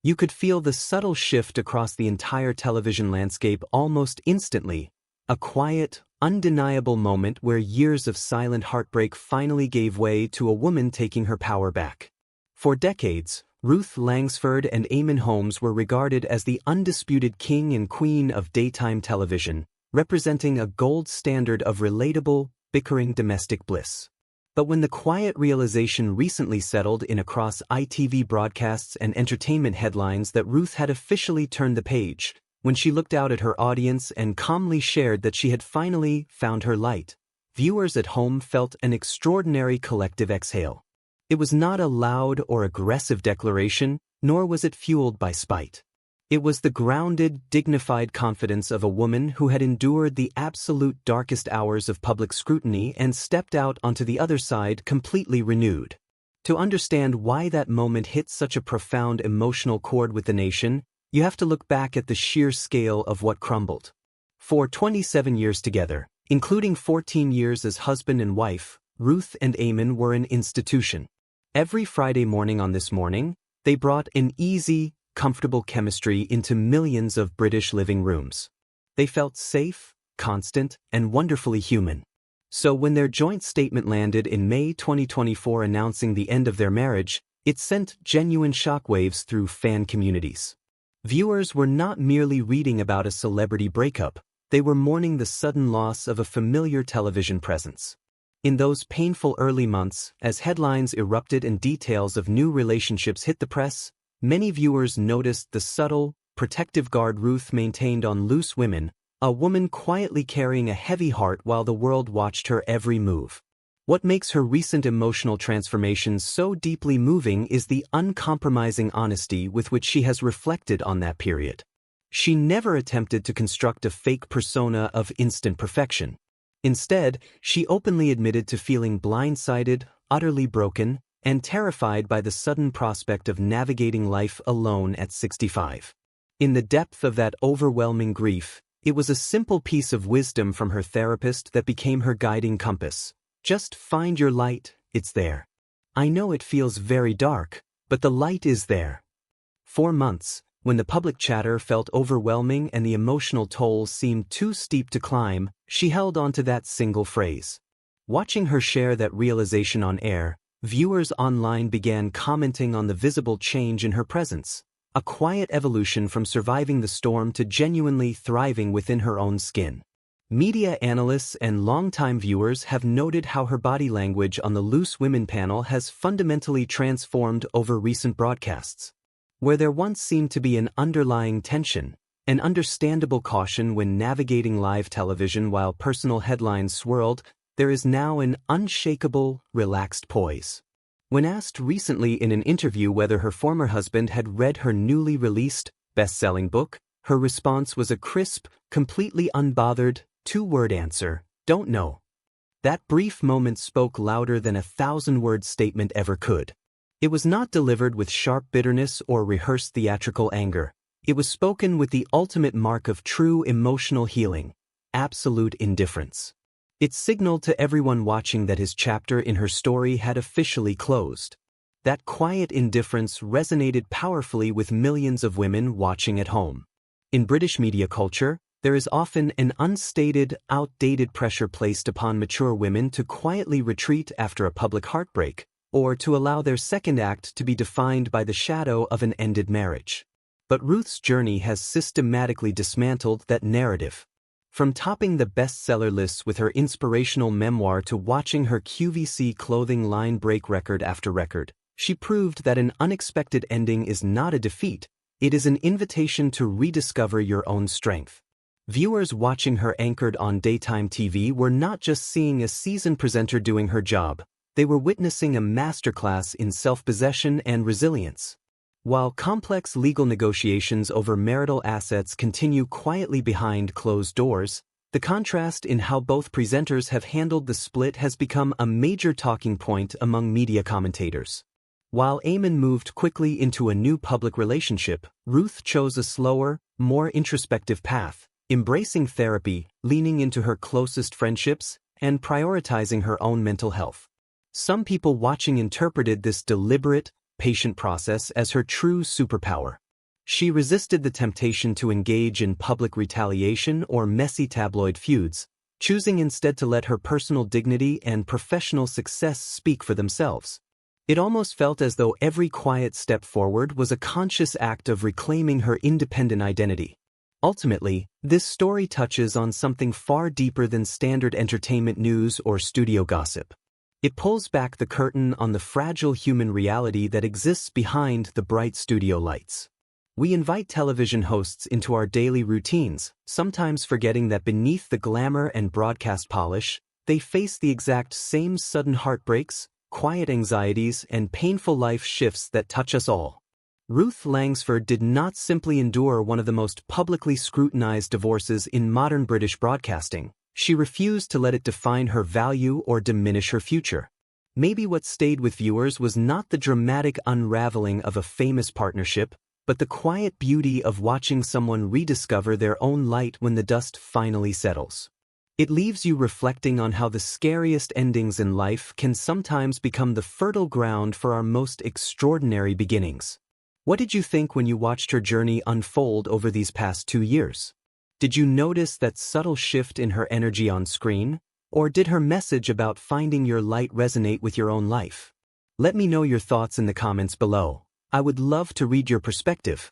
You could feel the subtle shift across the entire television landscape almost instantly, a quiet, undeniable moment where years of silent heartbreak finally gave way to a woman taking her power back. For decades, Ruth Langsford and Eamonn Holmes were regarded as the undisputed king and queen of daytime television, representing a gold standard of relatable, bickering domestic bliss. But when the quiet realization recently settled in across ITV broadcasts and entertainment headlines that Ruth had officially turned the page, when she looked out at her audience and calmly shared that she had finally found her light, viewers at home felt an extraordinary collective exhale. It was not a loud or aggressive declaration, nor was it fueled by spite. It was the grounded, dignified confidence of a woman who had endured the absolute darkest hours of public scrutiny and stepped out onto the other side completely renewed. To understand why that moment hit such a profound emotional chord with the nation, you have to look back at the sheer scale of what crumbled. For 27 years together, including 14 years as husband and wife, Ruth and Eamonn were an institution. Every Friday morning on This Morning, they brought an easy, comfortable chemistry into millions of British living rooms. They felt safe, constant, and wonderfully human. So when their joint statement landed in May 2024 announcing the end of their marriage, it sent genuine shockwaves through fan communities. Viewers were not merely reading about a celebrity breakup, they were mourning the sudden loss of a familiar television presence. In those painful early months, as headlines erupted and details of new relationships hit the press, many viewers noticed the subtle, protective guard Ruth maintained on loose women, a woman quietly carrying a heavy heart while the world watched her every move. What makes her recent emotional transformations so deeply moving is the uncompromising honesty with which she has reflected on that period. She never attempted to construct a fake persona of instant perfection. Instead, she openly admitted to feeling blindsided, utterly broken, and terrified by the sudden prospect of navigating life alone at 65. In the depth of that overwhelming grief, it was a simple piece of wisdom from her therapist that became her guiding compass. Just find your light, it's there. I know it feels very dark, but the light is there. For months, when the public chatter felt overwhelming and the emotional toll seemed too steep to climb, she held on to that single phrase. Watching her share that realization on air, viewers online began commenting on the visible change in her presence, a quiet evolution from surviving the storm to genuinely thriving within her own skin. Media analysts and longtime viewers have noted how her body language on the Loose Women panel has fundamentally transformed over recent broadcasts. Where there once seemed to be an underlying tension, an understandable caution when navigating live television while personal headlines swirled, there is now an unshakable, relaxed poise. When asked recently in an interview whether her former husband had read her newly released, best-selling book, her response was a crisp, completely unbothered, two-word answer: don't know. That brief moment spoke louder than a 1,000-word statement ever could. It was not delivered with sharp bitterness or rehearsed theatrical anger. It was spoken with the ultimate mark of true emotional healing: absolute indifference. It signaled to everyone watching that his chapter in her story had officially closed. That quiet indifference resonated powerfully with millions of women watching at home. In British media culture, there is often an unstated, outdated pressure placed upon mature women to quietly retreat after a public heartbreak, or to allow their second act to be defined by the shadow of an ended marriage. But Ruth's journey has systematically dismantled that narrative. From topping the bestseller lists with her inspirational memoir to watching her QVC clothing line break record after record, she proved that an unexpected ending is not a defeat, it is an invitation to rediscover your own strength. Viewers watching her anchored on daytime TV were not just seeing a seasoned presenter doing her job, they were witnessing a masterclass in self-possession and resilience. While complex legal negotiations over marital assets continue quietly behind closed doors, the contrast in how both presenters have handled the split has become a major talking point among media commentators. While Eamonn moved quickly into a new public relationship, Ruth chose a slower, more introspective path, embracing therapy, leaning into her closest friendships, and prioritizing her own mental health. Some people watching interpreted this deliberate, patient process as her true superpower. She resisted the temptation to engage in public retaliation or messy tabloid feuds, choosing instead to let her personal dignity and professional success speak for themselves. It almost felt as though every quiet step forward was a conscious act of reclaiming her independent identity. Ultimately, this story touches on something far deeper than standard entertainment news or studio gossip. It pulls back the curtain on the fragile human reality that exists behind the bright studio lights. We invite television hosts into our daily routines, sometimes forgetting that beneath the glamour and broadcast polish, they face the exact same sudden heartbreaks, quiet anxieties, and painful life shifts that touch us all. Ruth Langsford did not simply endure one of the most publicly scrutinized divorces in modern British broadcasting. She refused to let it define her value or diminish her future. Maybe what stayed with viewers was not the dramatic unraveling of a famous partnership, but the quiet beauty of watching someone rediscover their own light when the dust finally settles. It leaves you reflecting on how the scariest endings in life can sometimes become the fertile ground for our most extraordinary beginnings. What did you think when you watched her journey unfold over these past 2 years? Did you notice that subtle shift in her energy on screen? Or did her message about finding your light resonate with your own life? Let me know your thoughts in the comments below. I would love to read your perspective.